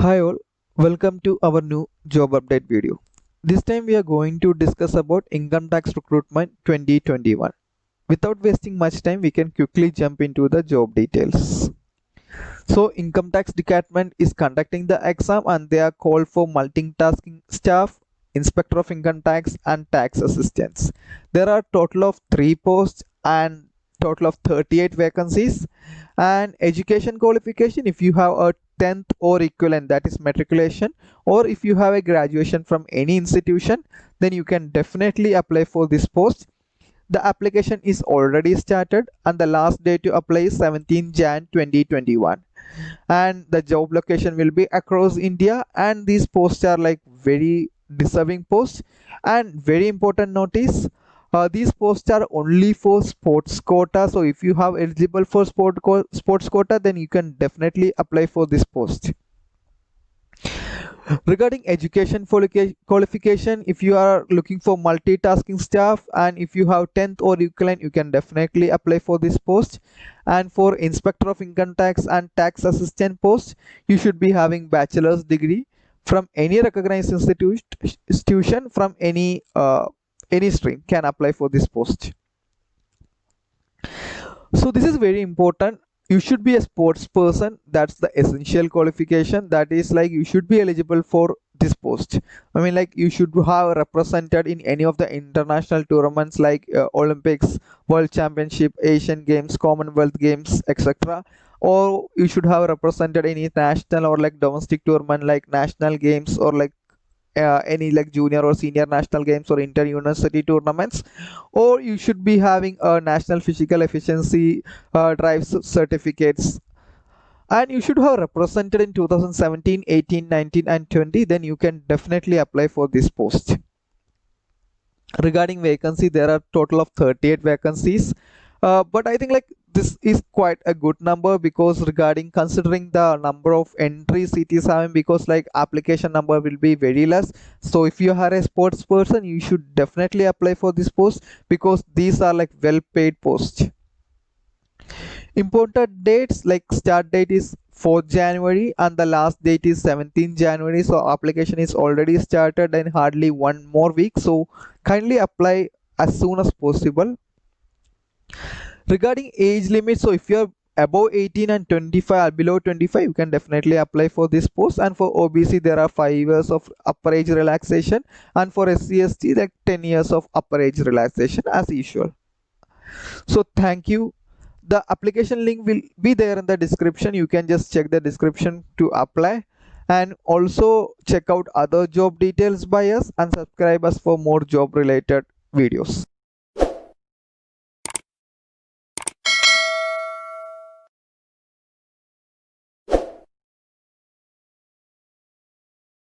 Hi all, welcome to our new job update video. This time we are going to discuss about income tax recruitment 2021. Without wasting much time, we can quickly jump into the job details. So income tax department is conducting the exam and they are called for multitasking staff, inspector of income tax and tax assistants. There are total of 3 posts and total of 38 vacancies, and education qualification if you have a 10th or equivalent, that is matriculation, or if you have a graduation from any institution, then you can definitely apply for this post. The application is already started and the last day to apply is 17 Jan 2021, and the job location will be across India, and these posts are like very deserving posts. And very important notice, these posts are only for sports quota, so if you have eligible for sports quota, then you can definitely apply for this post. Regarding education qualification, if you are looking for multitasking staff and if you have 10th or equivalent, you can definitely apply for this post. And for inspector of income tax and tax assistant post, you should be having bachelor's degree from any recognized institution from any stream can apply for this post. So this is very important. You should be a sports person. That's the essential qualification. That is like you should be eligible for this post. I mean, like you should have represented in any of the international tournaments like Olympics, World Championship, Asian Games, Commonwealth Games, etc. Or you should have represented any national or like domestic tournament like national games, or like any like junior or senior national games or inter-university tournaments, or you should be having a national physical efficiency drive certificates, and you should have represented in 2017, 18, 19 and 20, then you can definitely apply for this post. Regarding vacancy, there are total of 38 vacancies, but I think like this is quite a good number, because regarding considering the number of entries it is having, because like application number will be very less. So if you are a sports person, you should definitely apply for this post, because these are like well paid posts. Important dates, like start date is 4th January and the last date is 17th January. So application is already started and hardly one more week, so kindly apply as soon as possible. Regarding age limit, so if you're above 18 and 25 or below 25, you can definitely apply for this post. And for OBC, there are 5 years of upper age relaxation, and for SC/ST, like 10 years of upper age relaxation as usual. So thank you. The application link will be there in the description. You can just check the description to apply, and also check out other job details by us and subscribe us for more job related videos.